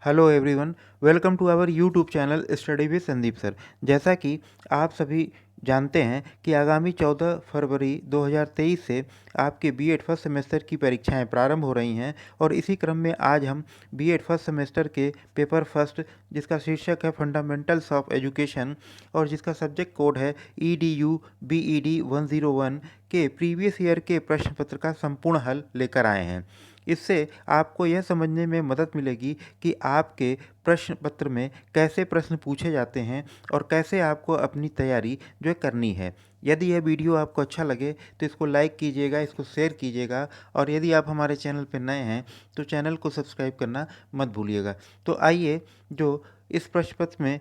Hello everyone, welcome to our YouTube channel study with Sandeep sir. जैसा कि आप सभी जानते हैं कि आगामी 14 फरवरी 2023 से आपके बीएड फर्स्ट सेमेस्टर की परीक्षाएं प्रारंभ हो रही हैं और इसी क्रम में आज हम बीएड फर्स्ट सेमेस्टर के पेपर फर्स्ट, जिसका शीर्षक है फंडामेंटल्स ऑफ एजुकेशन और जिसका सब्जेक्ट कोड है EDU BED 101 के प्रीवियस ईयर के प्रश्न पत्र का संपूर्ण हल लेकर आए हैं। इससे आपको यह समझने में मदद मिलेगी कि आपके प्रश्न पत्र में कैसे प्रश्न पूछे जाते हैं और कैसे आपको अपनी तैयारी जो है करनी है। यदि यह वीडियो आपको अच्छा लगे तो इसको लाइक कीजिएगा, इसको शेयर कीजिएगा और यदि आप हमारे चैनल पर नए हैं तो चैनल को सब्सक्राइब करना मत भूलिएगा। तो आइए जो इस प्रश्न पत्र में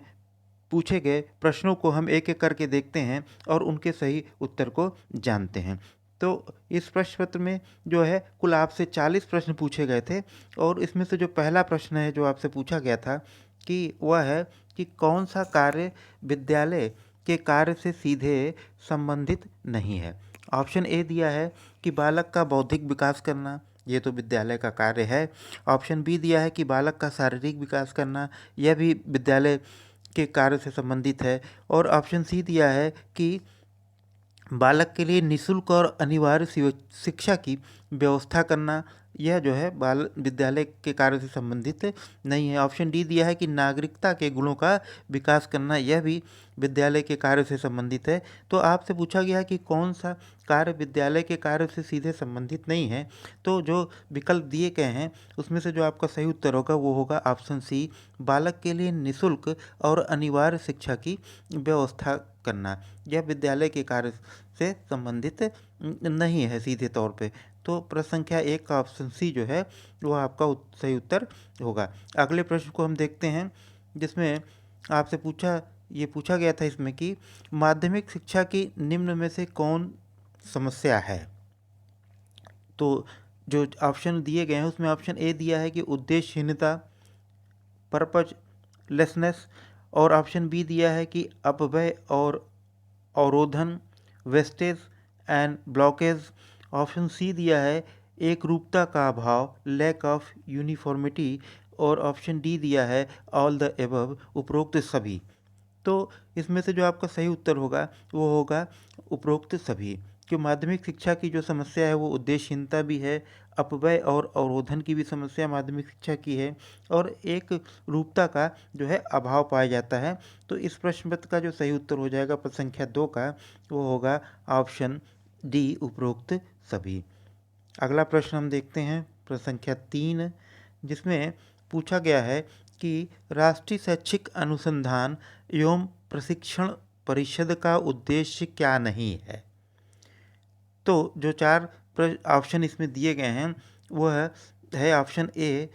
पूछे गए प्रश्नों को हम एक एक करके देखते हैं और उनके सही उत्तर को जानते हैं। तो इस प्रश्न पत्र में जो है कुल आपसे 40 प्रश्न पूछे गए थे और इसमें से जो पहला प्रश्न है जो आपसे पूछा गया था कि वह है कि कौन सा कार्य विद्यालय के कार्य से सीधे संबंधित नहीं है। ऑप्शन ए दिया है कि बालक का बौद्धिक विकास करना, ये तो विद्यालय का कार्य है। ऑप्शन बी दिया है कि बालक का शारीरिक विकास करना, यह भी विद्यालय के कार्य से संबंधित है। और ऑप्शन सी दिया है कि बालक के लिए निःशुल्क और अनिवार्य शिक्षा की व्यवस्था करना, यह जो है बाल विद्यालय के कार्य से संबंधित नहीं है। ऑप्शन डी दिया है कि नागरिकता के गुणों का विकास करना, यह भी विद्यालय के कार्य से संबंधित है। तो आपसे पूछा गया है कि कौन सा कार्य विद्यालय के कार्य से सीधे संबंधित नहीं है। तो जो विकल्प दिए गए हैं उसमें से जो आपका सही उत्तर होगा वो होगा ऑप्शन सी, बालक के लिए निःशुल्क और अनिवार्य शिक्षा की व्यवस्था करना। यह विद्यालय के कार्य से संबंधित नहीं है सीधे तौर पे। तो प्रश्न संख्या 1 का ऑप्शन सी जो है वह आपका सही उत्तर होगा। अगले प्रश्न को हम देखते हैं जिसमें आपसे पूछा गया था इसमें कि माध्यमिक शिक्षा की निम्न में से कौन समस्या है। तो जो ऑप्शन दिए गए हैं उसमें ऑप्शन ए दिया है कि उद्देश्यहीनता, पर्पजलेसनेस, और ऑप्शन बी दिया है कि अपव्यय और अवरोधन, wastage and blockage. Option C दिया है एक रूपता का अभाव, लैक ऑफ यूनिफॉर्मिटी, और ऑप्शन डी दिया है ऑल द एबव, उपरोक्त सभी। तो इसमें से जो आपका सही उत्तर होगा वो होगा उपरोक्त सभी। कि माध्यमिक शिक्षा की जो समस्या है वो उद्देश्यहीनता भी है, अपव्यय और अवरोधन की भी समस्या माध्यमिक शिक्षा की है, और एक रूपता का जो है अभाव पाया जाता है। तो इस प्रश्न पत्र का जो सही उत्तर हो जाएगा प्रश्न संख्या 2 का वो होगा ऑप्शन डी, उपरोक्त सभी। अगला प्रश्न हम देखते हैं प्रश्न संख्या 3, जिसमें पूछा गया है कि राष्ट्रीय शैक्षिक अनुसंधान एवं प्रशिक्षण परिषद का उद्देश्य क्या नहीं है। तो जो 4 ऑप्शन इसमें दिए गए हैं वह है ऑप्शन ए,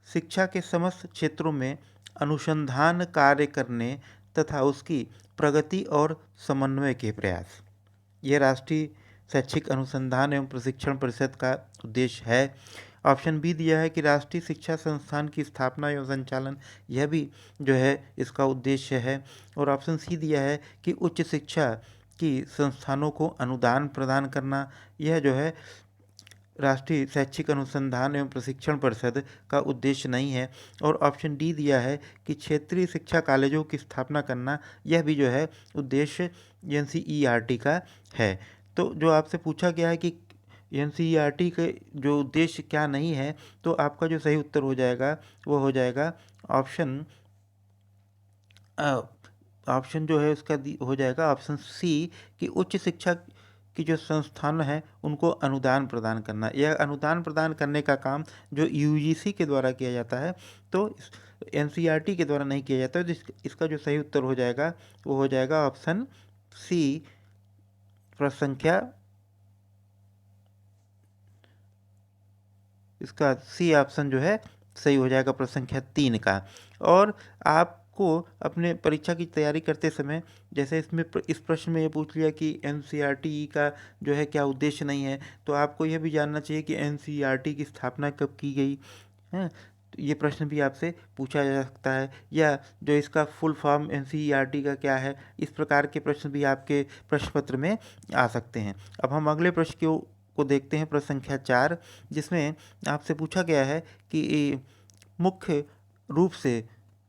शिक्षा के समस्त क्षेत्रों में अनुसंधान कार्य करने तथा उसकी प्रगति और समन्वय के प्रयास, यह राष्ट्रीय शैक्षिक अनुसंधान एवं प्रशिक्षण परिषद का उद्देश्य है। ऑप्शन बी दिया है कि राष्ट्रीय शिक्षा संस्थान की स्थापना एवं संचालन, यह भी जो है इसका उद्देश्य है। और ऑप्शन सी दिया है कि उच्च शिक्षा की संस्थानों को अनुदान प्रदान करना, यह जो है राष्ट्रीय शैक्षिक अनुसंधान एवं प्रशिक्षण परिषद का उद्देश्य नहीं है। और ऑप्शन डी दिया है कि क्षेत्रीय शिक्षा कॉलेजों की स्थापना करना, यह भी जो है उद्देश्य NCERT का है। तो जो आपसे पूछा गया है कि NCERT के जो उद्देश्य क्या नहीं है, तो आपका जो सही उत्तर हो जाएगा वो हो जाएगा ऑप्शन जो है उसका हो जाएगा ऑप्शन सी, कि उच्च शिक्षा की जो संस्थान है उनको अनुदान प्रदान करना। यह अनुदान प्रदान करने का काम जो UGC के द्वारा किया जाता है, तो NCERT के द्वारा नहीं किया जाता है। तो इसका जो सही उत्तर हो जाएगा वो हो जाएगा ऑप्शन सी, प्रश्न संख्या इसका सी ऑप्शन जो है सही हो जाएगा प्रश्न संख्या 3 का। और आपको अपने परीक्षा की तैयारी करते समय जैसे इस प्रश्न में ये पूछ लिया कि NCERT का जो है क्या उद्देश्य नहीं है, तो आपको यह भी जानना चाहिए कि NCERT की स्थापना कब की गई है। तो ये प्रश्न भी आपसे पूछा जा सकता है, या जो इसका फुल फॉर्म NCERT का क्या है, इस प्रकार के प्रश्न भी आपके प्रश्न पत्र में आ सकते हैं। अब हम अगले प्रश्न को देखते हैं प्रश्न संख्या 4, जिसमें आपसे पूछा गया है कि मुख्य रूप से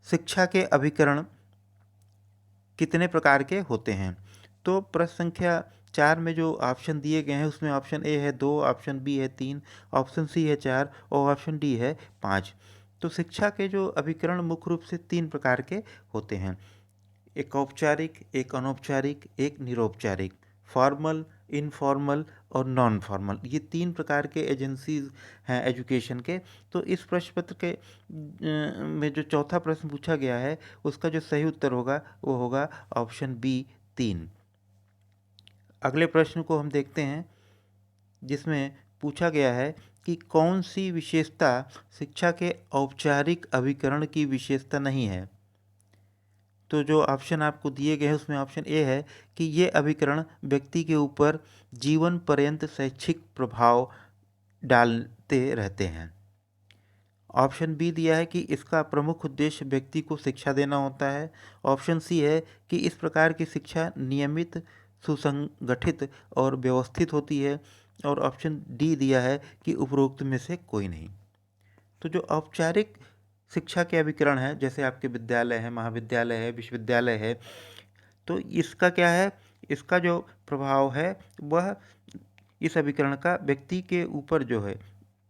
शिक्षा के अभिकरण कितने प्रकार के होते हैं? तो प्रश्न संख्या 4 में जो ऑप्शन दिए गए हैं उसमें ऑप्शन ए है 2, ऑप्शन बी है 3, ऑप्शन सी है 4 और ऑप्शन डी है 5। तो शिक्षा के जो अभिकरण मुख्य रूप से 3 प्रकार के होते हैं, एक औपचारिक, एक अनौपचारिक, एक निरौपचारिक, फॉर्मल, इनफॉर्मल और नॉन फॉर्मल। ये 3 प्रकार के एजेंसीज हैं एजुकेशन के। तो इस प्रश्न पत्र के में जो चौथा प्रश्न पूछा गया है उसका जो सही उत्तर होगा वो होगा ऑप्शन बी 3। अगले प्रश्न को हम देखते हैं जिसमें पूछा गया है कि कौन सी विशेषता शिक्षा के औपचारिक अभिकरण की विशेषता नहीं है। तो जो ऑप्शन आपको दिए गए हैं उसमें ऑप्शन ए है कि ये अभिकरण व्यक्ति के ऊपर जीवन पर्यंत शैक्षिक प्रभाव डालते रहते हैं। ऑप्शन बी दिया है कि इसका प्रमुख उद्देश्य व्यक्ति को शिक्षा देना होता है। ऑप्शन सी है कि इस प्रकार की शिक्षा नियमित, सुसंगठित और व्यवस्थित होती है। और ऑप्शन डी दिया है कि उपरोक्त में से कोई नहीं। तो जो औपचारिक शिक्षा के अभिकरण है, जैसे आपके विद्यालय है, महाविद्यालय है, विश्वविद्यालय है, तो इसका क्या है, इसका जो प्रभाव है वह इस अभिकरण का व्यक्ति के ऊपर जो है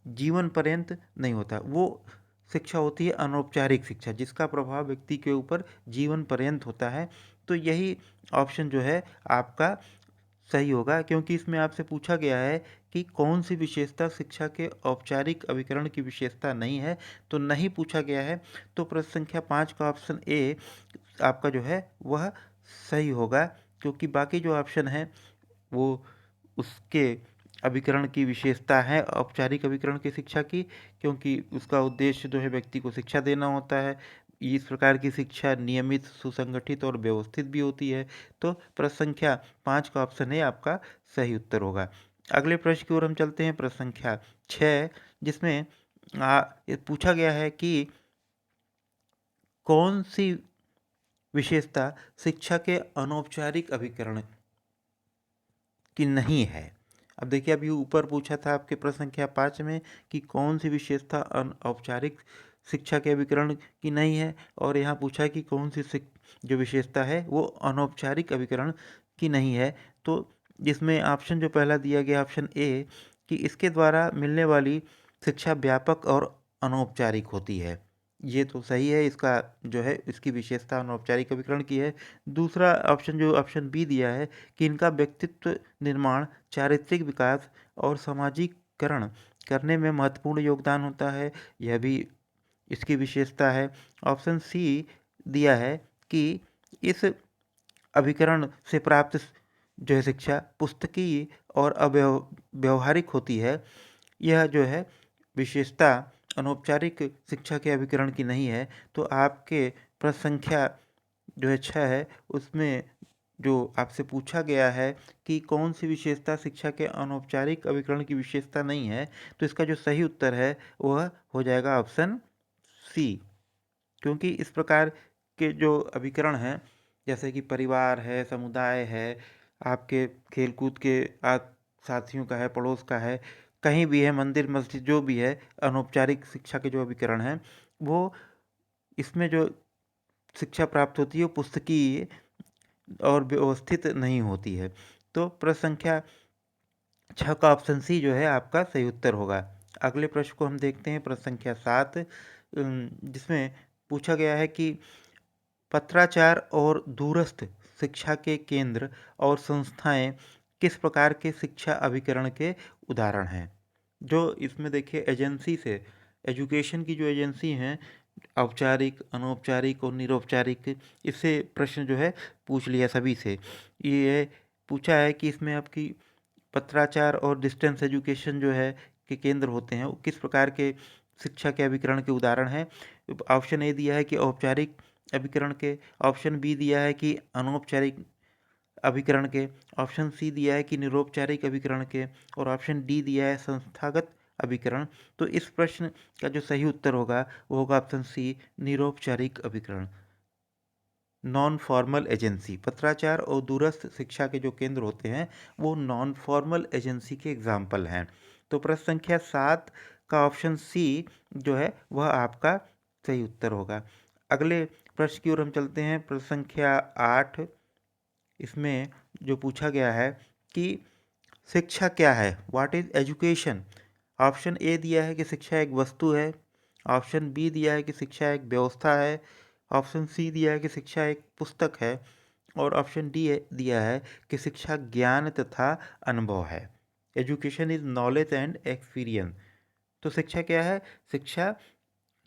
जीवन पर्यंत नहीं होता। वो शिक्षा होती है अनौपचारिक शिक्षा जिसका प्रभाव व्यक्ति के ऊपर जीवन पर्यंत होता है। तो यही ऑप्शन जो है आपका सही होगा, क्योंकि इसमें आपसे पूछा गया है कि कौन सी विशेषता शिक्षा के औपचारिक अभिकरण की विशेषता नहीं है, तो नहीं पूछा गया है। तो प्रश्न संख्या 5 का ऑप्शन ए आपका जो है वह सही होगा, क्योंकि बाकी जो ऑप्शन है वो उसके अभिकरण की विशेषता है औपचारिक अभिकरण की शिक्षा की, क्योंकि उसका उद्देश्य जो है व्यक्ति को शिक्षा देना होता है। इस प्रकार की शिक्षा नियमित, सुसंगठित और व्यवस्थित भी होती है। तो प्रश्न संख्या 5 का ऑप्शन है आपका सही उत्तर होगा। अगले प्रश्न की ओर हम चलते हैं, प्रश्न संख्या 6, जिसमें ये पूछा गया है कि कौन सी विशेषता शिक्षा के अनौपचारिक अभिकरण की नहीं है। अब देखिए, अभी ऊपर पूछा था आपके प्रश्न संख्या 5 में कि कौन सी विशेषता औपचारिक शिक्षा के अभिकरण की नहीं है, और यहाँ पूछा कि कौन सी जो विशेषता है वो अनौपचारिक अभिकरण की नहीं है। तो जिसमें ऑप्शन जो पहला दिया गया ऑप्शन ए कि इसके द्वारा मिलने वाली शिक्षा व्यापक और अनौपचारिक होती है, ये तो सही है। इसका जो है इसकी विशेषता अनौपचारिक अभिकरण की है। दूसरा ऑप्शन जो ऑप्शन बी दिया है कि इनका व्यक्तित्व निर्माण, चारित्रिक विकास और सामाजिकरण करने में महत्वपूर्ण योगदान होता है, यह भी इसकी विशेषता है। ऑप्शन सी दिया है कि इस अभिकरण से प्राप्त जो है शिक्षा पुस्तकीय और अव्यवहारिक होती है, यह जो है विशेषता अनौपचारिक शिक्षा के अभिकरण की नहीं है। तो आपके प्रश्न संख्या जो है 6 है उसमें जो आपसे पूछा गया है कि कौन सी विशेषता शिक्षा के अनौपचारिक अभिकरण की विशेषता नहीं है, तो इसका जो सही उत्तर है वह हो जाएगा ऑप्शन सी। क्योंकि इस प्रकार के जो अभिकरण हैं, जैसे कि परिवार है, समुदाय है, आपके खेलकूद के साथियों का है, पड़ोस का है, कहीं भी है, मंदिर मस्जिद जो भी है, अनौपचारिक शिक्षा के जो अभिकरण हैं वो इसमें जो शिक्षा प्राप्त होती है वो पुस्तकीय और व्यवस्थित नहीं होती है। तो प्रश्न संख्या 6 का ऑप्शन सी जो है आपका सही उत्तर होगा। अगले प्रश्न को हम देखते हैं, प्रश्न संख्या 7, जिसमें पूछा गया है कि पत्राचार और दूरस्थ शिक्षा के केंद्र और संस्थाएं किस प्रकार के शिक्षा अभिकरण के उदाहरण हैं। जो इसमें देखिए एजेंसी से, एजुकेशन की जो एजेंसी हैं, औपचारिक, अनौपचारिक और निरौपचारिक, इससे प्रश्न जो है पूछ लिया सभी से। ये पूछा है कि इसमें आपकी पत्राचार और डिस्टेंस एजुकेशन जो है के केंद्र होते हैं वो किस प्रकार के शिक्षा के अभिकरण के उदाहरण हैं। ऑप्शन ए दिया है कि औपचारिक अभिकरण के, ऑप्शन बी दिया है कि अनौपचारिक अभिकरण के, ऑप्शन सी दिया है कि निरौपचारिक अभिकरण के, और ऑप्शन डी दिया है संस्थागत अभिकरण। तो इस प्रश्न का जो सही उत्तर होगा वो होगा ऑप्शन सी, निरौपचारिक अभिकरण। नॉन फॉर्मल एजेंसी, पत्राचार और दूरस्थ शिक्षा के जो केंद्र होते हैं वो नॉन फॉर्मल एजेंसी के एग्जाम्पल हैं। तो प्रश्न संख्या 7 का ऑप्शन सी जो है वह आपका सही उत्तर होगा। अगले प्रश्न की ओर हम चलते हैं, प्रश्न संख्या 8। इसमें जो पूछा गया है कि शिक्षा क्या है, what is education. Option A दिया है कि शिक्षा एक वस्तु है, ऑप्शन बी दिया है कि शिक्षा एक व्यवस्था है, ऑप्शन सी दिया है कि शिक्षा एक पुस्तक है, और ऑप्शन डी दिया है कि शिक्षा ज्ञान तथा अनुभव है। Education is knowledge and experience. तो शिक्षा क्या है, शिक्षा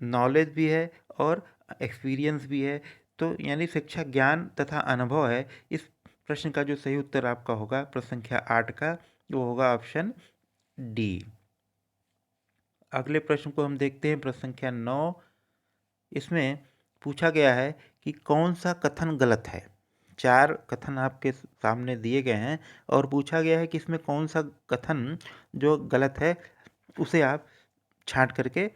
नॉलेज भी है और एक्सपीरियंस भी है। तो यानी शिक्षा ज्ञान तथा अनुभव है। इस प्रश्न का जो सही उत्तर आपका होगा प्रश्न संख्या 8 का, वो होगा ऑप्शन डी। अगले प्रश्न को हम देखते हैं, प्रश्न संख्या 9। इसमें पूछा गया है कि कौन सा कथन गलत है। 4 कथन आपके सामने दिए गए हैं और पूछा गया है कि इसमें कौन सा कथन जो गलत है उसे आप छांट करके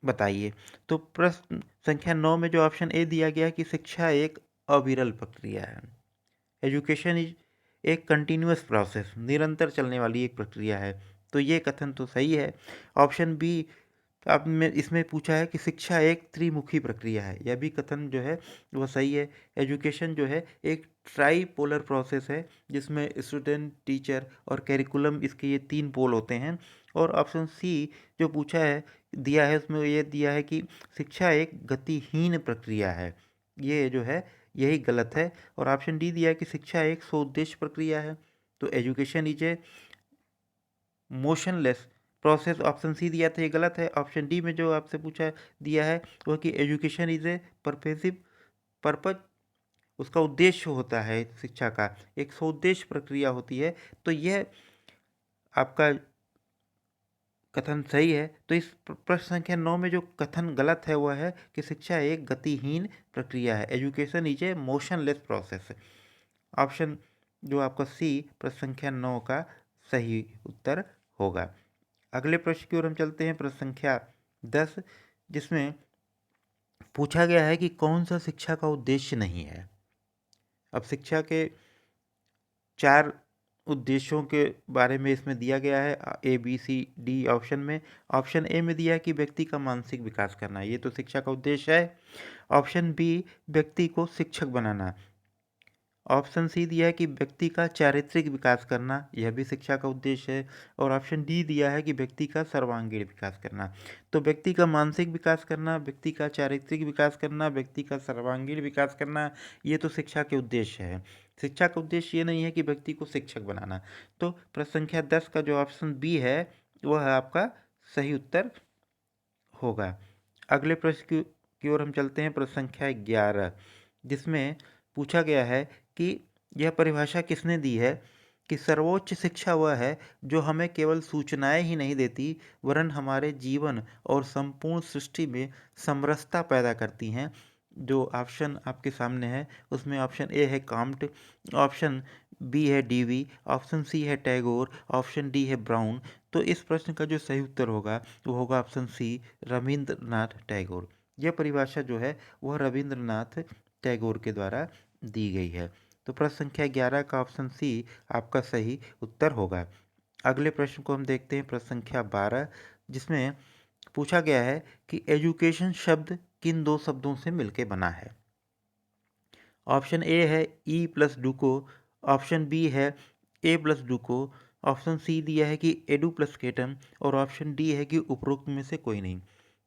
बताइए। तो प्रश्न संख्या 9 में जो ऑप्शन ए दिया गया है कि शिक्षा एक अविरल प्रक्रिया है, एजुकेशन इज एक कंटिन्यूअस प्रोसेस, निरंतर चलने वाली एक प्रक्रिया है, तो ये कथन तो सही है। ऑप्शन बी अब में इसमें पूछा है कि शिक्षा एक त्रिमुखी प्रक्रिया है, यह भी कथन जो है वह सही है। एजुकेशन जो है एक ट्राईपोलर प्रोसेस है, जिसमें स्टूडेंट, टीचर और कैरिकुलम, इसके ये 3 पोल होते हैं। और ऑप्शन सी जो पूछा है दिया है उसमें ये दिया है कि शिक्षा एक गतिहीन प्रक्रिया है, ये जो है यही गलत है। और ऑप्शन डी दिया है कि शिक्षा एक सोउद्देश्य प्रक्रिया है। तो education is a motionless process, option C दिया था ये गलत है। ऑप्शन डी में जो आपसे पूछा दिया है वह कि एजुकेशन इज ए परपेसिव पर्पज, उसका उद्देश्य होता है शिक्षा का, एक सोउद्देश्य प्रक्रिया होती है। तो यह आपका कथन सही है। तो इस प्रश्न संख्या 9 में जो कथन गलत है वह है कि शिक्षा एक गतिहीन प्रक्रिया है, education is a motionless process. Option जो आपका सी प्रश्न संख्या 9 का सही उत्तर होगा। अगले प्रश्न की ओर हम चलते हैं, प्रश्न संख्या 10, जिसमें पूछा गया है कि कौन सा शिक्षा का उद्देश्य नहीं है। अब शिक्षा के 4 उद्देश्यों के बारे में इसमें दिया गया है, A B C D option में। ऑप्शन ए में दिया है कि व्यक्ति का मानसिक विकास करना, ये तो शिक्षा का उद्देश्य है। ऑप्शन बी व्यक्ति को शिक्षक बनाना। ऑप्शन सी दिया है कि व्यक्ति का चारित्रिक विकास करना, यह भी शिक्षा का उद्देश्य है। और ऑप्शन डी दिया है कि व्यक्ति का सर्वांगीण विकास करना। तो व्यक्ति का मानसिक विकास करना, व्यक्ति का चारित्रिक विकास करना, व्यक्ति का सर्वांगीण विकास करना, ये तो शिक्षा के उद्देश्य है। शिक्षा का उद्देश्य ये नहीं है कि व्यक्ति को शिक्षक बनाना। तो प्रश्न संख्या 10 का जो ऑप्शन बी है वह आपका सही उत्तर होगा। अगले प्रश्न की ओर हम चलते हैं, प्रश्न संख्या 11, जिसमें पूछा गया है कि यह परिभाषा किसने दी है कि सर्वोच्च शिक्षा वह है जो हमें केवल सूचनाएं ही नहीं देती वरन हमारे जीवन और संपूर्ण सृष्टि में समरसता पैदा करती हैं। जो ऑप्शन आपके सामने है उसमें ऑप्शन ए है काम्ट, ऑप्शन बी है डीवी, ऑप्शन सी है टैगोर, ऑप्शन डी है ब्राउन। तो इस प्रश्न का जो सही उत्तर होगा वो होगा ऑप्शन सी, रविंद्रनाथ टैगोर। यह परिभाषा जो है वह रविंद्रनाथ टैगोर के द्वारा दी गई है। तो प्रश्न संख्या 11 का ऑप्शन सी आपका सही उत्तर होगा। अगले प्रश्न को हम देखते हैं, प्रश्न संख्या 12, जिसमें पूछा गया है कि एजुकेशन शब्द किन 2 शब्दों से मिलकर बना है। ऑप्शन ए है ई प्लस डूको, ऑप्शन बी है ए प्लस डूको, ऑप्शन सी दिया है कि एडू प्लस केटम, और ऑप्शन डी है कि उपरोक्त में से कोई नहीं।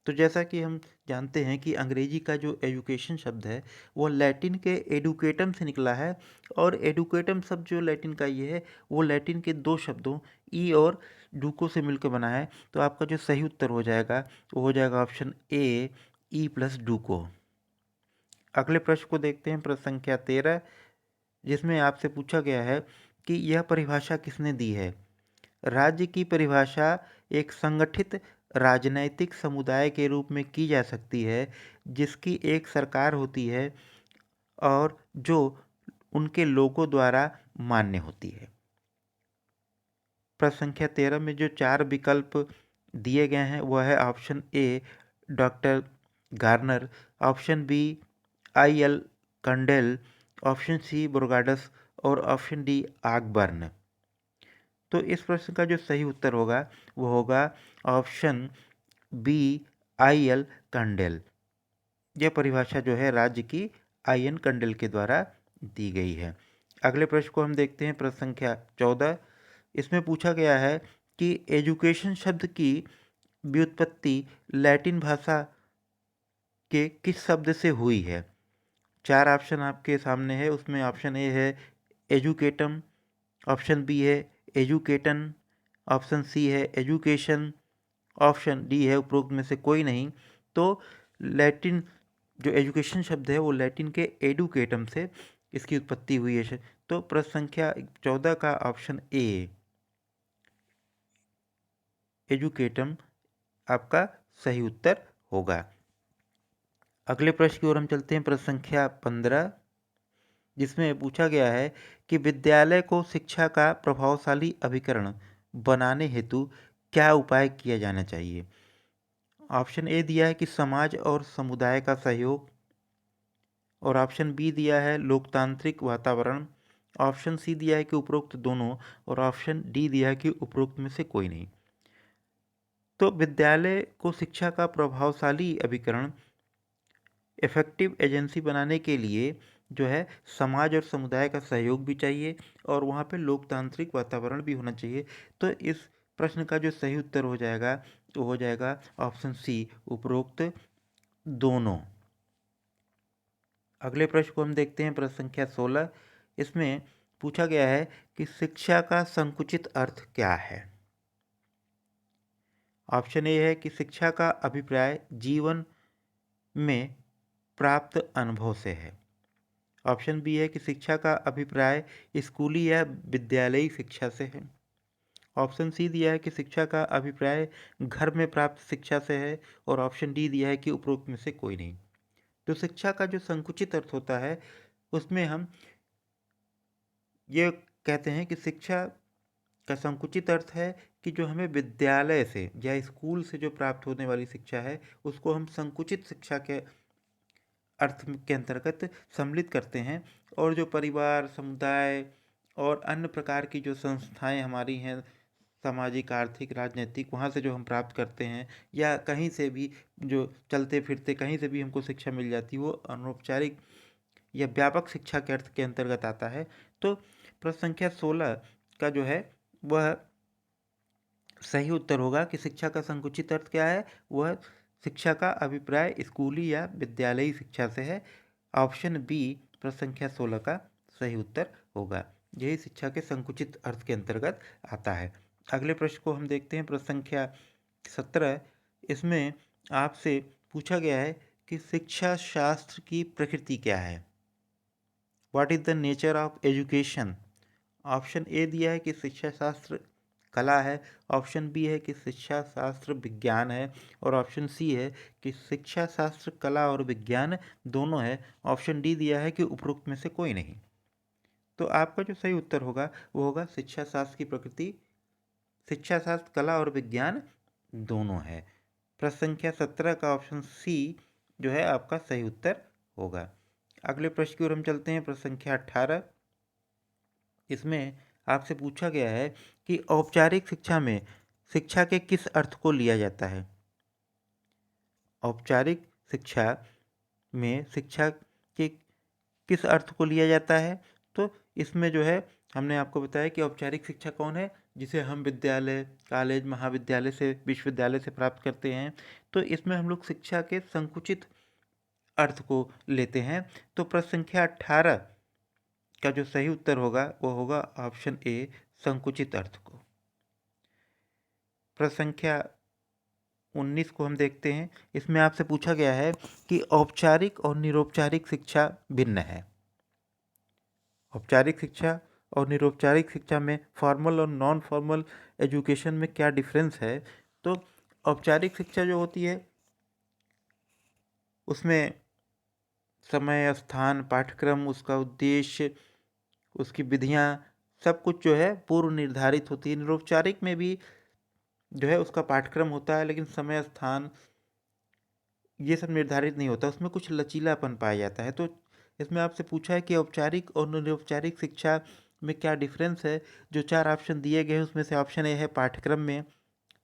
तो जैसा कि हम जानते हैं कि अंग्रेजी का जो एजुकेशन शब्द है वो लैटिन के एडुकेटम से निकला है, और एडुकेटम शब्द जो लैटिन का ये है वो लैटिन के 2 शब्दों ई और डूको से मिलकर बना है। तो आपका जो सही उत्तर हो जाएगा वो हो जाएगा ऑप्शन ए, ई प्लस डूको। अगले प्रश्न को देखते हैं, प्रश्न संख्या 13, जिसमें आपसे पूछा गया है कि यह परिभाषा किसने दी है। राज्य की परिभाषा एक संगठित राजनैतिक समुदाय के रूप में की जा सकती है जिसकी एक सरकार होती है और जो उनके लोगों द्वारा मान्य होती है। प्रश्न संख्या 13 में जो 4 विकल्प दिए गए हैं वह है option A doctor Garner, option B I L. Kandel, option C Bogardus, और ऑप्शन डी आगबर्न। तो इस प्रश्न का जो सही उत्तर होगा वो होगा ऑप्शन बी आई.एल. कंडेल। यह परिभाषा जो है राज्य की आई.एन. कंडेल के द्वारा दी गई है। अगले प्रश्न को हम देखते हैं, प्रश्न संख्या 14। इसमें पूछा गया है कि एजुकेशन शब्द की व्युत्पत्ति लैटिन भाषा के किस शब्द से हुई है। 4 ऑप्शन आपके सामने है। उसमें ऑप्शन ए है एजुकेटम, ऑप्शन बी है एजुकेटन, ऑप्शन सी है एजुकेशन, ऑप्शन डी है उपरोक्त में से कोई नहीं। तो लैटिन जो एजुकेशन शब्द है वो लैटिन के एडुकेटम से इसकी उत्पत्ति हुई है। तो प्रश्न संख्या 14 का ऑप्शन ए एजुकेटम आपका सही उत्तर होगा। अगले प्रश्न की ओर हम चलते हैं, प्रश्न संख्या 15, जिसमें पूछा गया है कि विद्यालय को शिक्षा का प्रभावशाली अभिकरण बनाने हेतु क्या उपाय किया जाना चाहिए। ऑप्शन ए दिया है कि समाज और समुदाय का सहयोग, और ऑप्शन बी दिया है लोकतांत्रिक वातावरण, ऑप्शन सी दिया है कि उपरोक्त दोनों, और ऑप्शन डी दिया है कि उपरोक्त में से कोई नहीं। तो विद्यालय को शिक्षा का प्रभावशाली अभिकरण इफेक्टिव एजेंसी बनाने के लिए जो है समाज और समुदाय का सहयोग भी चाहिए और वहाँ पे लोकतांत्रिक वातावरण भी होना चाहिए। तो इस प्रश्न का जो सही उत्तर हो जाएगा वो हो जाएगा ऑप्शन सी उपरोक्त दोनों। अगले प्रश्न को हम देखते हैं, प्रश्न संख्या 16। इसमें पूछा गया है कि शिक्षा का संकुचित अर्थ क्या है। ऑप्शन ए है कि शिक्षा का अभिप्राय जीवन में प्राप्त अनुभव से है। ऑप्शन बी है कि शिक्षा का अभिप्राय स्कूली या विद्यालयी शिक्षा से है। ऑप्शन सी दिया है कि शिक्षा का अभिप्राय घर में प्राप्त शिक्षा से है, और ऑप्शन डी दिया है कि उपरोक्त में से कोई नहीं। तो शिक्षा का जो संकुचित अर्थ होता है उसमें हम ये कहते हैं कि शिक्षा का संकुचित अर्थ है कि जो हमें विद्यालय से या स्कूल से जो प्राप्त होने वाली शिक्षा है उसको हम संकुचित शिक्षा के अर्थ के अंतर्गत सम्मिलित करते हैं, और जो परिवार, समुदाय और अन्य प्रकार की जो संस्थाएं हमारी हैं, सामाजिक, आर्थिक, राजनीतिक, वहाँ से जो हम प्राप्त करते हैं या कहीं से भी जो चलते फिरते कहीं से भी हमको शिक्षा मिल जाती है वो अनौपचारिक या व्यापक शिक्षा के अर्थ के अंतर्गत आता है। तो प्रश्न संख्या 16 का जो है वह सही उत्तर होगा कि शिक्षा का संकुचित अर्थ क्या है, वह शिक्षा का अभिप्राय स्कूली या विद्यालयी शिक्षा से है। ऑप्शन बी प्रश्न संख्या 16 का सही उत्तर होगा। यही शिक्षा के संकुचित अर्थ के अंतर्गत आता है। अगले प्रश्न को हम देखते हैं, प्रश्न संख्या 17। इसमें आपसे पूछा गया है कि शिक्षा शास्त्र की प्रकृति क्या है। What is the nature of education. Option A दिया है कि शिक्षा शास्त्र कला है, ऑप्शन बी है कि शिक्षा शास्त्र विज्ञान है, और ऑप्शन सी है कि शिक्षा शास्त्र कला और विज्ञान दोनों है, ऑप्शन डी दिया है कि उपरोक्त में से कोई नहीं। तो आपका जो सही उत्तर होगा वो होगा शिक्षा शास्त्र की प्रकृति शिक्षा शास्त्र कला और विज्ञान दोनों है। प्रश्न संख्या 17 का ऑप्शन सी जो है आपका सही उत्तर होगा। अगले प्रश्न की ओर हम चलते हैं, प्रश्न संख्या 18। इसमें आपसे पूछा गया है कि औपचारिक शिक्षा में शिक्षा के किस अर्थ को लिया जाता है। औपचारिक शिक्षा में शिक्षा के किस अर्थ को लिया जाता है। तो इसमें जो है हमने आपको बताया कि औपचारिक शिक्षा कौन है, जिसे हम विद्यालय, कॉलेज, महाविद्यालय से, विश्वविद्यालय से प्राप्त करते हैं। तो इसमें हम लोग शिक्षा के संकुचित अर्थ को लेते हैं। तो प्रश्न संख्या 18 का जो सही उत्तर होगा वो होगा ऑप्शन ए संकुचित अर्थ को। प्रश्न संख्या 19 को हम देखते हैं। इसमें आपसे पूछा गया है कि औपचारिक और निरौपचारिक शिक्षा भिन्न है। औपचारिक शिक्षा और निरौपचारिक शिक्षा में फॉर्मल और नॉन फॉर्मल एजुकेशन में क्या डिफरेंस है। तो औपचारिक शिक्षा जो होती है उसमें समय, स्थान, पाठ्यक्रम, उसका उद्देश्य, उसकी विधियाँ, सब कुछ जो है पूर्व निर्धारित होती है। निरौपचारिक में भी जो है उसका पाठ्यक्रम होता है, लेकिन समय, स्थान ये सब निर्धारित नहीं होता, उसमें कुछ लचीलापन पाया जाता है। तो इसमें आपसे पूछा है कि औपचारिक और निरौपचारिक शिक्षा में क्या डिफरेंस है। जो 4 ऑप्शन दिए गए हैं उसमें से ऑप्शन ए है पाठ्यक्रम में,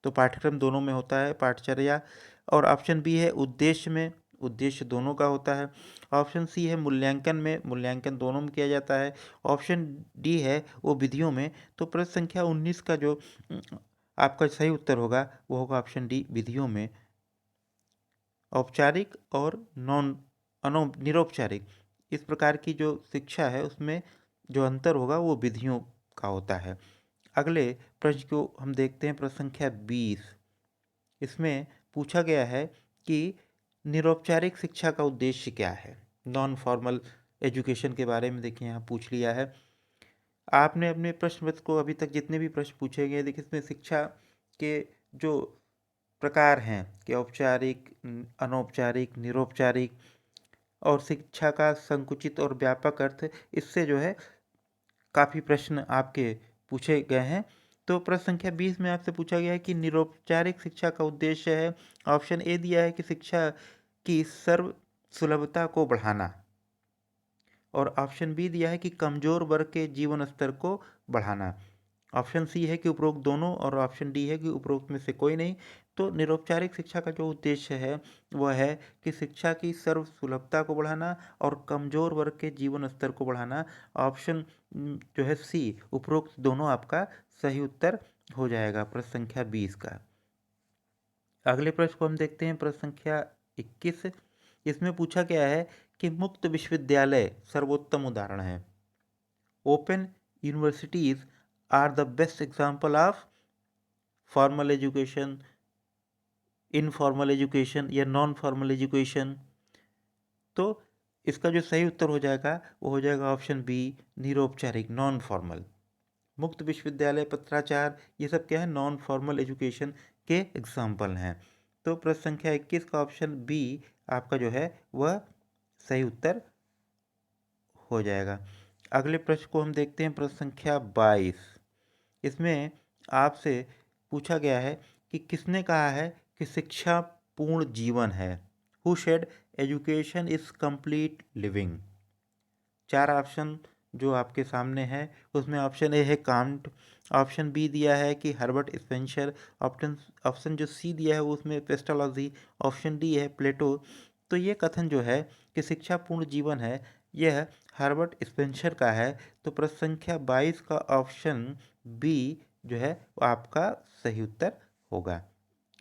तो पाठ्यक्रम दोनों में होता है, पाठचर्या, और ऑप्शन बी है उद्देश्य में, उद्देश्य दोनों का होता है। ऑप्शन सी है मूल्यांकन में, मूल्यांकन दोनों में किया जाता है। ऑप्शन डी है वो विधियों में। तो प्रश्न संख्या 19 का जो आपका सही उत्तर होगा वो होगा ऑप्शन डी, विधियों में। औपचारिक और निरौपचारिक, इस प्रकार की जो शिक्षा है उसमें जो अंतर होगा वो विधियों का होता है। अगले प्रश्न को हम देखते हैं, प्रश्न संख्या 20। इसमें पूछा गया है कि निरौपचारिक शिक्षा का उद्देश्य क्या है। नॉन फॉर्मल एजुकेशन के बारे में देखिए यहाँ पूछ लिया है। आपने अपने प्रश्न पत्र को अभी तक जितने भी प्रश्न पूछे गए देखिए, इसमें शिक्षा के जो प्रकार हैं कि औपचारिक, अनौपचारिक, निरौपचारिक और शिक्षा का संकुचित और व्यापक अर्थ, इससे जो है काफ़ी प्रश्न आपके पूछे गए हैं। तो प्रश्न संख्या 20 में आपसे पूछा गया है कि निरौपचारिक शिक्षा का उद्देश्य है। ऑप्शन ए दिया है कि शिक्षा की सर्व सुलभता को बढ़ाना, और ऑप्शन बी दिया है कि कमजोर वर्ग के जीवन स्तर को बढ़ाना। ऑप्शन सी है कि उपरोक्त दोनों, और ऑप्शन डी है कि उपरोक्त में से कोई नहीं। तो निरौपचारिक शिक्षा का जो उद्देश्य है वह है कि शिक्षा की सर्व सुलभता को बढ़ाना और कमजोर वर्ग के जीवन स्तर को बढ़ाना। ऑप्शन जो है सी, उपरोक्त दोनों, आपका सही उत्तर हो जाएगा प्रश्न संख्या 20 का। अगले प्रश्न को हम देखते हैं, प्रश्न संख्या 21। इसमें पूछा गया है कि मुक्त विश्वविद्यालय सर्वोत्तम उदाहरण है। Open universities are the best example of formal education, informal education या नॉन फॉर्मल एजुकेशन। तो इसका जो सही उत्तर हो जाएगा वो हो जाएगा ऑप्शन बी, निरौपचारिक, नॉन फॉर्मल। मुक्त विश्वविद्यालय, पत्राचार, ये सब क्या है, नॉन फॉर्मल एजुकेशन के एग्जाम्पल हैं। तो प्रश्न संख्या 21 का ऑप्शन बी आपका जो है वह सही उत्तर हो जाएगा। अगले प्रश्न को हम देखते हैं, प्रश्न संख्या 22। इसमें आपसे पूछा गया है कि किसने कहा है कि शिक्षा पूर्ण जीवन है। Who said education is complete living. 4 option जो आपके सामने है उसमें ऑप्शन ए है कांट, ऑप्शन बी दिया है कि हर्बर्ट स्पेंसर, ऑप्शन जो सी दिया है उसमें पेस्टालॉजी, ऑप्शन डी है प्लेटो। तो ये कथन जो है कि शिक्षा पूर्ण जीवन है, यह हर्बर्ट स्पेंसर का है। तो प्रश्न संख्या 22 का ऑप्शन बी जो है वो आपका सही उत्तर होगा।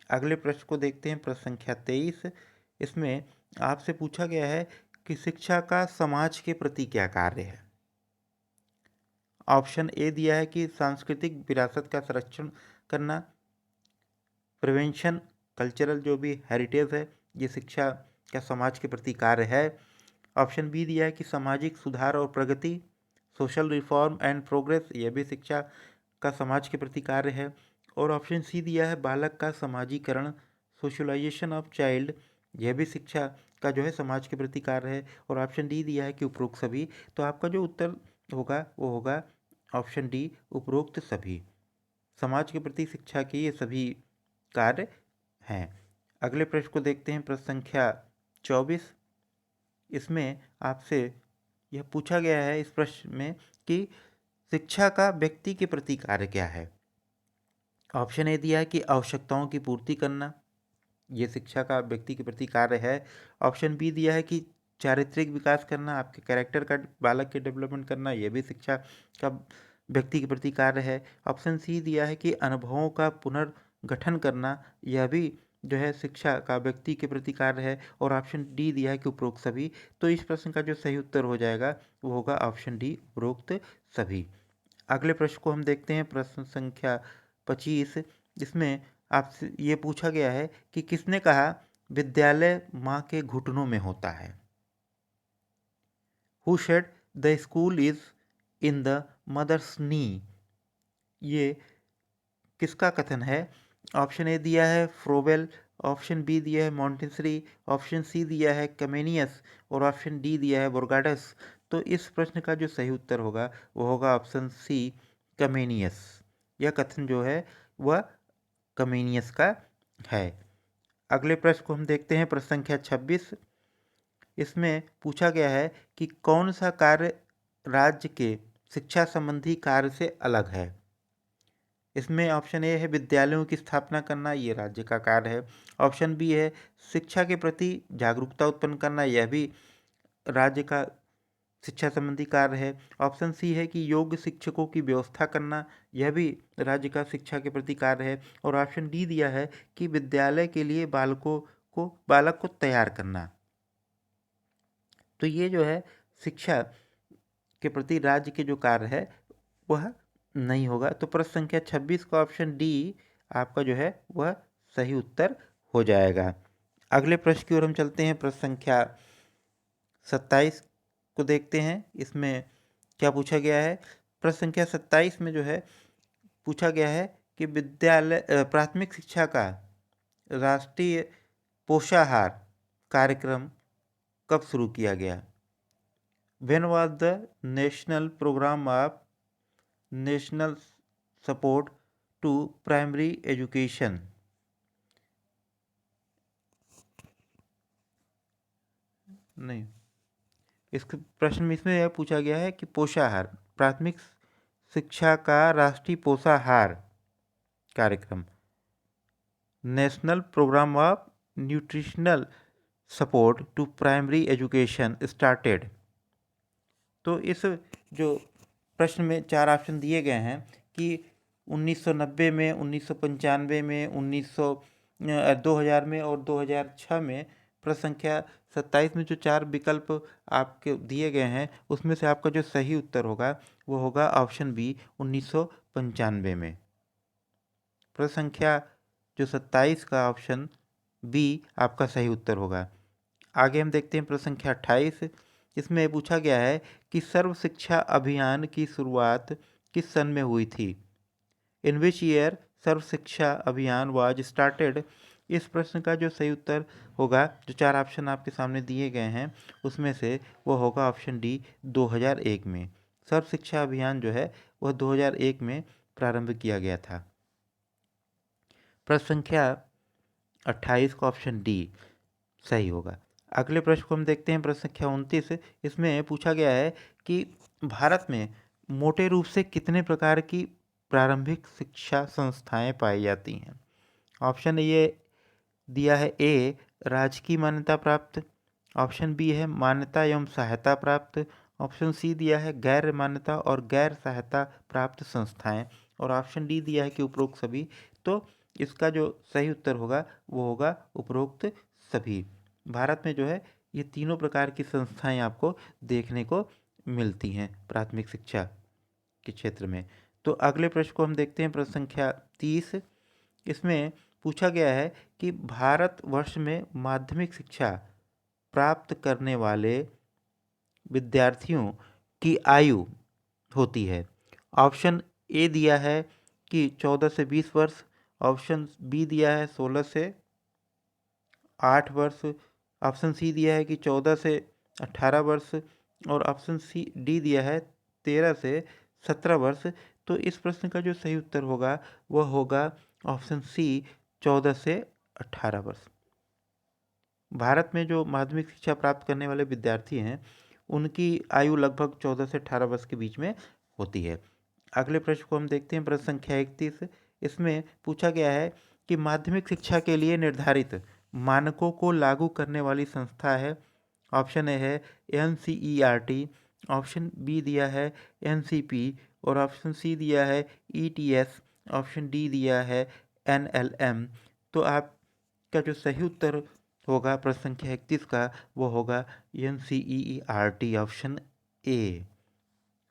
अगले प्रश्न को देखते हैं, प्रश्न संख्या 23। इसमें आपसे पूछा गया है कि शिक्षा का समाज के प्रति क्या कार्य है। ऑप्शन ए दिया है कि सांस्कृतिक विरासत का संरक्षण करना, प्रिवेंशन, कल्चरल जो भी हेरिटेज है, ये शिक्षा का समाज के प्रति कार्य है। ऑप्शन बी दिया है कि सामाजिक सुधार और प्रगति, सोशल रिफॉर्म एंड प्रोग्रेस, यह भी शिक्षा का समाज के प्रति कार्य है। और ऑप्शन सी दिया है बालक का समाजीकरण, सोशलाइजेशन ऑफ चाइल्ड, यह भी शिक्षा का जो है समाज के प्रति कार्य है। और ऑप्शन डी दिया है कि उपरोक्त सभी। तो आपका जो उत्तर होगा वो होगा ऑप्शन डी, उपरोक्त सभी। समाज के प्रति शिक्षा के ये सभी कार्य हैं। अगले प्रश्न को देखते हैं, प्रश्न संख्या 24। इसमें आपसे यह पूछा गया है इस प्रश्न में कि शिक्षा का व्यक्ति के प्रति कार्य क्या है। ऑप्शन ए दिया है कि आवश्यकताओं की पूर्ति करना, ये शिक्षा का व्यक्ति के प्रति कार्य है। ऑप्शन बी दिया है कि चारित्रिक विकास करना, आपके कैरेक्टर का, बालक के डेवलपमेंट करना, यह भी शिक्षा का व्यक्ति के प्रति कार्य है। ऑप्शन सी दिया है कि अनुभवों का पुनर्गठन करना, यह भी जो है शिक्षा का व्यक्ति के प्रति कार्य है। और ऑप्शन डी दिया है कि उपरोक्त सभी। तो इस प्रश्न का जो सही उत्तर हो जाएगा वो होगा ऑप्शन डी, उपरोक्त सभी। अगले प्रश्न को हम देखते हैं, प्रश्न संख्या 25। इसमें आपसे ये पूछा गया है कि किसने कहा विद्यालय माँ के घुटनों में होता है। Who said the school is in the mother's knee, ये किसका कथन है। ऑप्शन ए दिया है फ्रोबेल, ऑप्शन बी दिया है मॉन्टेसरी, ऑप्शन सी दिया है कमेनियस, और ऑप्शन डी दिया है बोर्गाडस। तो इस प्रश्न का जो सही उत्तर होगा वो होगा ऑप्शन सी, कमेनियस। यह कथन जो है वह कमेनियस का है। अगले प्रश्न को हम देखते हैं, प्रश्न संख्या 26। इसमें पूछा गया है कि कौन सा कार्य राज्य के शिक्षा संबंधी कार्य से अलग है। इसमें ऑप्शन ए है विद्यालयों की स्थापना करना, ये राज्य का कार्य है। ऑप्शन बी है शिक्षा के प्रति जागरूकता उत्पन्न करना, यह भी राज्य का शिक्षा संबंधी कार्य है। ऑप्शन सी है कि योग्य शिक्षकों की व्यवस्था करना, यह भी राज्य का शिक्षा के प्रति कार्य है। और ऑप्शन डी दिया है कि विद्यालय के लिए बालक को तैयार करना। तो ये जो है शिक्षा के प्रति राज्य के जो कार्य है वह नहीं होगा। तो प्रश्न संख्या 26 का ऑप्शन डी आपका जो है वह सही उत्तर हो जाएगा। अगले प्रश्न की ओर हम चलते हैं। प्रश्न संख्या 27 को देखते हैं, इसमें क्या पूछा गया है। प्रश्न संख्या 27 में जो है पूछा गया है कि प्राथमिक शिक्षा का राष्ट्रीय पोषाहार कार्यक्रम कब शुरू किया गया। When was the national program of national support to primary education? नहीं, इस प्रश्न में इसमें यह पूछा गया है कि पोषाहार, प्राथमिक शिक्षा का राष्ट्रीय पोषाहार कार्यक्रम, national programme of nutritional support to primary education started. तो इस जो प्रश्न में 4 ऑप्शन दिए गए हैं कि 1990 में, 1995 में, 2000 में और 2006 में। प्रश्न संख्या 27 में जो 4 विकल्प आपके दिए गए हैं उसमें से आपका जो सही उत्तर होगा वो होगा ऑप्शन बी 1995 में। प्रश्न संख्या जो 27 का ऑप्शन बी आपका सही उत्तर होगा। आगे हम देखते हैं प्रश्न संख्या 28। इसमें पूछा गया है कि सर्व शिक्षा अभियान की शुरुआत किस सन में हुई थी। इन विच ईयर सर्व शिक्षा अभियान वाज स्टार्टेड। इस प्रश्न का जो सही उत्तर होगा, जो 4 ऑप्शन आपके सामने दिए गए हैं उसमें से वो होगा ऑप्शन डी 2001 में। सर्व शिक्षा अभियान जो है वह 2001 में प्रारंभ किया गया था। प्रश्न संख्या 28 का ऑप्शन डी सही होगा। अगले प्रश्न को हम देखते हैं। प्रश्न संख्या 29। इसमें पूछा गया है कि भारत में मोटे रूप से कितने प्रकार की प्रारंभिक शिक्षा संस्थाएं पाई जाती हैं। ऑप्शन ये दिया है ए राजकीय मान्यता प्राप्त, ऑप्शन बी है मान्यता एवं सहायता प्राप्त, ऑप्शन सी दिया है गैर मान्यता और गैर सहायता प्राप्त संस्थाएं, और ऑप्शन डी दिया है कि उपरोक्त सभी। तो इसका जो सही उत्तर होगा वो होगा उपरोक्त सभी। भारत में जो है ये तीनों प्रकार की संस्थाएं आपको देखने को मिलती हैं प्राथमिक शिक्षा के क्षेत्र में। तो अगले प्रश्न को हम देखते हैं। प्रश्न संख्या 30। इसमें पूछा गया है कि भारतवर्ष में माध्यमिक शिक्षा प्राप्त करने वाले विद्यार्थियों की आयु होती है। ऑप्शन ए दिया है कि 14 से 20 वर्ष, ऑप्शन बी दिया है 16 से 8 वर्ष, ऑप्शन सी दिया है कि 14 से 18 वर्ष, और ऑप्शन सी डी दिया है 13 से 17 वर्ष। तो इस प्रश्न का जो सही उत्तर होगा वह होगा ऑप्शन सी 14 से 18 वर्ष। भारत में जो माध्यमिक शिक्षा प्राप्त करने वाले विद्यार्थी हैं उनकी आयु लगभग 14 से 18 वर्ष के बीच में होती है। अगले प्रश्न को हम देखते हैं। प्रश्न संख्या 31। इसमें पूछा गया है कि माध्यमिक शिक्षा के लिए निर्धारित मानकों को लागू करने वाली संस्था है। ऑप्शन ए है NCERT, ऑप्शन बी दिया है NCP, और ऑप्शन सी दिया है ETS, ऑप्शन डी दिया है NLM। तो आपका जो सही उत्तर होगा प्रश्न संख्या 31 का वो होगा NCERT, ऑप्शन ए।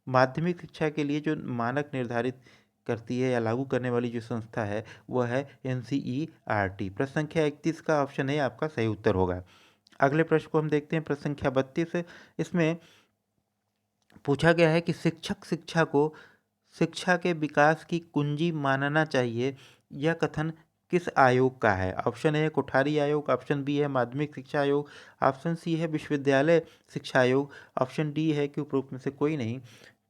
माध्यमिक शिक्षा के लिए जो मानक निर्धारित करती है या लागू करने वाली जो संस्था है वह है NCERT। प्रश्न संख्या 31 का ऑप्शन ए आपका सही उत्तर होगा। अगले प्रश्न को हम देखते हैं। प्रश्न संख्या 32। इसमें पूछा गया है कि शिक्षक शिक्षा को शिक्षा के विकास की कुंजी मानना चाहिए, यह कथन किस आयोग का है। ऑप्शन ए है कोठारी आयोग, ऑप्शन बी है माध्यमिक शिक्षा आयोग, ऑप्शन सी है विश्वविद्यालय शिक्षा आयोग, ऑप्शन डी है कि उपरोक्त में से कोई नहीं।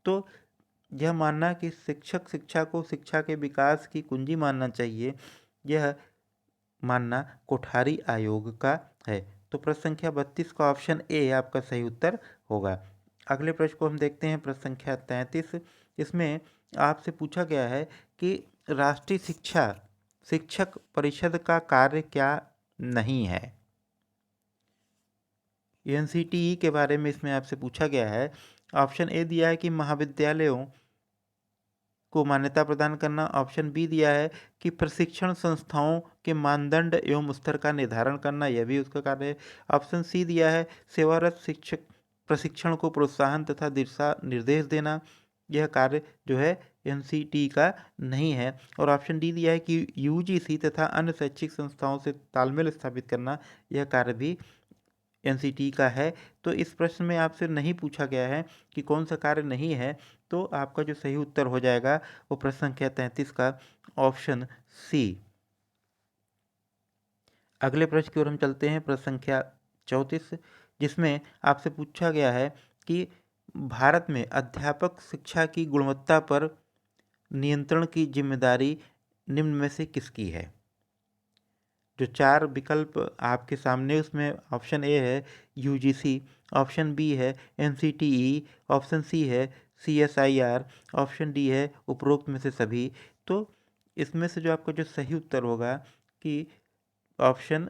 तो यह मानना कि शिक्षक शिक्षा को शिक्षा के विकास की कुंजी मानना चाहिए, यह मानना कोठारी आयोग का है। तो प्रश्न संख्या 32 का ऑप्शन ए आपका सही उत्तर होगा। अगले प्रश्न को हम देखते हैं। प्रश्न संख्या 33। इसमें आपसे पूछा गया है कि राष्ट्रीय शिक्षक परिषद का कार्य क्या नहीं है। एनसीटीई के बारे में इसमें आपसे पूछा गया है। ऑप्शन ए दिया है कि महाविद्यालयों को मान्यता प्रदान करना। ऑप्शन बी दिया है कि प्रशिक्षण संस्थाओं के मानदंड एवं स्तर का निर्धारण करना, यह भी उसका कार्य है। ऑप्शन सी दिया है सेवारत शिक्षक प्रशिक्षण को प्रोत्साहन तथा दिशा निर्देश देना, यह कार्य जो है एनसीटी का नहीं है। और ऑप्शन डी दिया है कि यूजीसी तथा अन्य शैक्षिक संस्थाओं से तालमेल स्थापित करना, यह कार्य भी एनसीटी का है। तो इस प्रश्न में आपसे नहीं पूछा गया है कि कौन सा कार्य नहीं है, तो आपका जो सही उत्तर हो जाएगा वो प्रश्न संख्या 33 का ऑप्शन सी। अगले प्रश्न की ओर हम चलते हैं, प्रश्न संख्या 34, जिसमें आपसे पूछा गया है कि भारत में अध्यापक शिक्षा की गुणवत्ता पर नियंत्रण की जिम्मेदारी निम्न में से किसकी है। जो 4 विकल्प आपके सामने, उसमें ऑप्शन ए है यूजीसी, ऑप्शन बी है एनसीटीई, ऑप्शन सी है सीएसआईआर, ऑप्शन डी है उपरोक्त में से सभी। तो इसमें से जो आपका जो सही उत्तर होगा कि ऑप्शन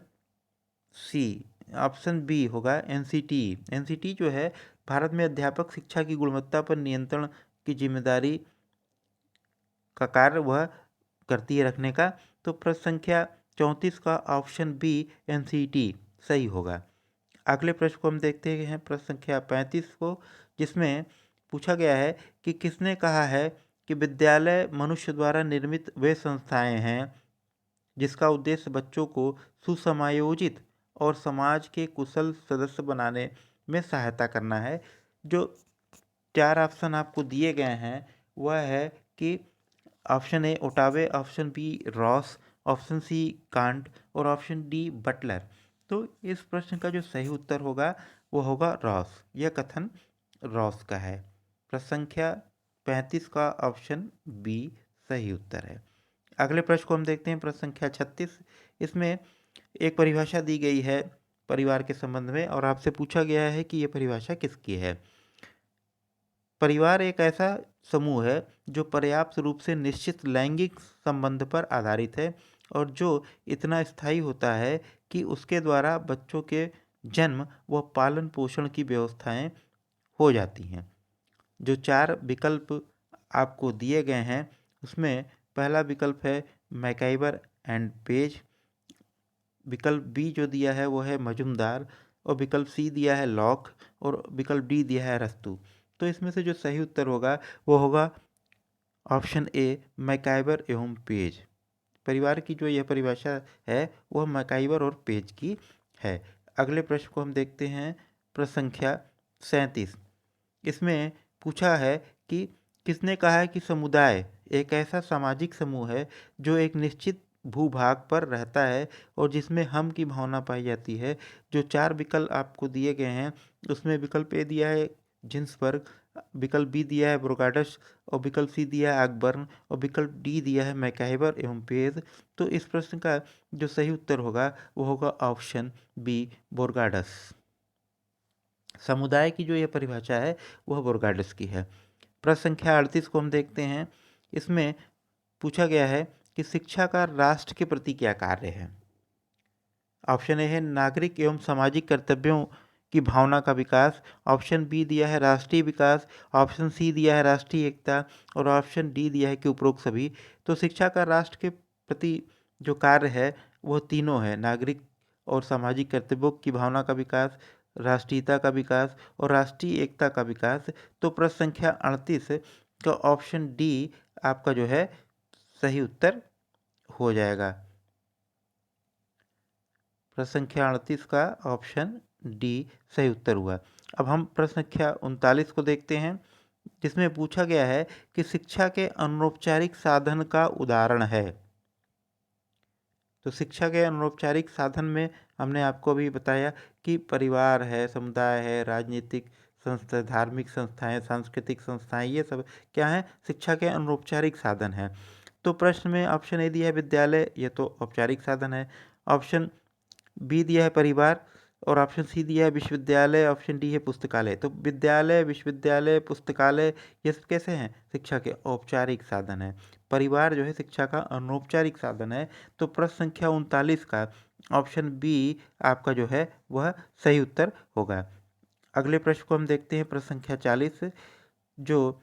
सी, ऑप्शन बी होगा एनसीटीई। एनसीटी जो है भारत में अध्यापक शिक्षा की गुणवत्ता पर नियंत्रण की जिम्मेदारी का कार्य वह करती है रखने का। तो प्रश्न संख्या 34 का ऑप्शन बी एनसीटी सही होगा। अगले प्रश्न को हम देखते हैं, प्रश्न संख्या 35 को, जिसमें पूछा गया है कि किसने कहा है कि विद्यालय मनुष्य द्वारा निर्मित वे संस्थाएं हैं जिसका उद्देश्य बच्चों को सुसमायोजित और समाज के कुशल सदस्य बनाने में सहायता करना है। जो 4 ऑप्शन आपको दिए गए हैं वह है कि option A Ottaway, option B Ross, option C Kant और ऑप्शन डी बटलर। तो इस प्रश्न का जो सही उत्तर होगा वो होगा रॉस। यह कथन रॉस का है। प्रश्न संख्या 35 का ऑप्शन बी सही उत्तर है। अगले प्रश्न को हम देखते हैं, प्रश्न संख्या 36। इसमें एक परिभाषा दी गई है परिवार के संबंध में और आपसे पूछा गया है कि यह परिभाषा किसकी है। परिवार एक ऐसा समूह है जो पर्याप्त रूप से निश्चित लैंगिक संबंध पर आधारित है और जो इतना स्थायी होता है कि उसके द्वारा बच्चों के जन्म व पालन पोषण की व्यवस्थाएं हो जाती हैं। जो 4 विकल्प आपको दिए गए हैं उसमें पहला विकल्प है मैकाइवर एंड पेज, विकल्प बी जो दिया है वो है मजुमदार, और विकल्प सी दिया है लॉक, और विकल्प डी दिया है रस्तू। तो इसमें से जो सही उत्तर होगा वो होगा ऑप्शन ए मैकाइवर एवं पेज। परिवार की जो यह परिभाषा है वह मैकाइवर और पेज की है। अगले प्रश्न को हम देखते हैं, प्रश्न संख्या 37। इसमें पूछा है कि किसने कहा है कि समुदाय एक ऐसा सामाजिक समूह है जो एक निश्चित भूभाग पर रहता है और जिसमें हम की भावना पाई जाती है। जो 4 विकल्प आपको दिए गए हैं उसमें विकल्प ए दिया है जिन्सबर्ग, विकल्प बी दिया है ब्रोगाडस, और विकल्प सी दिया है अकबर्न, और विकल्प डी दिया है मैकाइवर एवं पेज। तो इस प्रश्न का जो सही उत्तर होगा वो होगा ऑप्शन बी बोर्गाडस। समुदाय की जो यह परिभाषा है वह बोर्गाडस की है। प्रश्न संख्या 38 को हम देखते हैं। इसमें पूछा गया है कि शिक्षा का राष्ट्र के प्रति क्या कार्य है। ऑप्शन ए है नागरिक एवं सामाजिक कर्तव्यों की भावना का विकास, ऑप्शन बी दिया है राष्ट्रीय विकास, ऑप्शन सी दिया है राष्ट्रीय एकता, और ऑप्शन डी दिया है कि उपरोक्त सभी। तो शिक्षा का राष्ट्र के प्रति जो कार्य है वह तीनों है, नागरिक और सामाजिक कर्तव्यों की भावना का विकास, राष्ट्रीयता का विकास और राष्ट्रीय एकता का विकास। तो प्रश्न संख्या 38 का ऑप्शन डी आपका जो है सही उत्तर हो जाएगा। प्रश्न संख्या 38 का ऑप्शन डी सही उत्तर हुआ। अब हम प्रश्न संख्या 39 को देखते हैं, जिसमें पूछा गया है कि शिक्षा के अनौपचारिक साधन का उदाहरण है। तो शिक्षा के अनौपचारिक साधन में हमने आपको अभी बताया कि परिवार है, समुदाय है, राजनीतिक संस्था, धार्मिक संस्थाएं, सांस्कृतिक संस्थाएं, ये सब क्या है, शिक्षा के अनौपचारिक साधन है। तो प्रश्न में ऑप्शन ए दिया है विद्यालय, ये तो औपचारिक साधन है, ऑप्शन बी दिया है परिवार, और ऑप्शन सी दिया है विश्वविद्यालय, ऑप्शन डी है पुस्तकालय। तो विद्यालय, विश्वविद्यालय, पुस्तकालय, ये सब कैसे हैं, शिक्षा के औपचारिक साधन है। परिवार जो है शिक्षा का अनौपचारिक साधन है। तो प्रश्न संख्या 39 का ऑप्शन बी आपका जो है वह सही उत्तर होगा। अगले प्रश्न को हम देखते हैं, प्रश्न संख्या 40, जो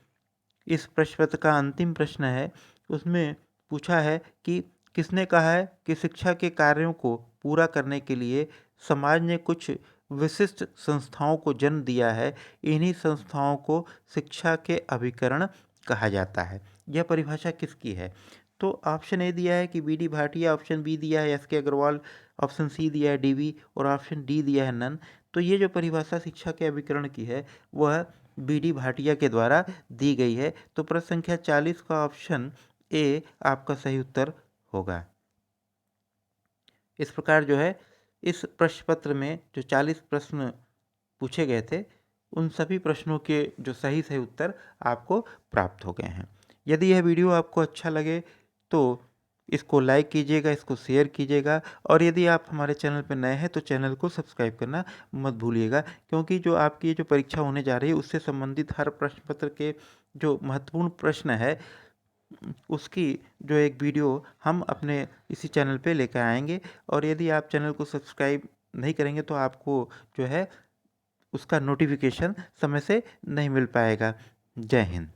इस प्रश्न पत्र का अंतिम प्रश्न है। उसमें पूछा है कि किसने कहा है कि शिक्षा के कार्यों को पूरा करने के लिए समाज ने कुछ विशिष्ट संस्थाओं को जन्म दिया है। इन्हीं संस्थाओं को शिक्षा के अभिकरण कहा जाता है। यह परिभाषा किसकी है? तो ऑप्शन ए दिया है कि B D Bhatia, option B दिया है एस के अग्रवाल, ऑप्शन सी दिया है डीवी और ऑप्शन डी दिया है नन। तो ये जो परिभाषा शिक्षा के अभिकरण की है वह बी डी भाटिया के द्वारा दी गई है। तो प्रश्न संख्या 40 का ऑप्शन ए आपका सही उत्तर होगा। इस प्रकार जो है इस प्रश्न पत्र में जो 40 प्रश्न पूछे गए थे उन सभी प्रश्नों के जो सही सही उत्तर आपको प्राप्त हो गए हैं। यदि यह वीडियो आपको अच्छा लगे तो इसको लाइक कीजिएगा, इसको शेयर कीजिएगा, और यदि आप हमारे चैनल पर नए हैं तो चैनल को सब्सक्राइब करना मत भूलिएगा, क्योंकि जो आपकी जो परीक्षा होने जा रही है उससे संबंधित हर प्रश्न पत्र के जो महत्वपूर्ण प्रश्न है उसकी जो एक वीडियो हम अपने इसी चैनल पे लेकर आएंगे। और यदि आप चैनल को सब्सक्राइब नहीं करेंगे तो आपको जो है उसका नोटिफिकेशन समय से नहीं मिल पाएगा। जय हिंद।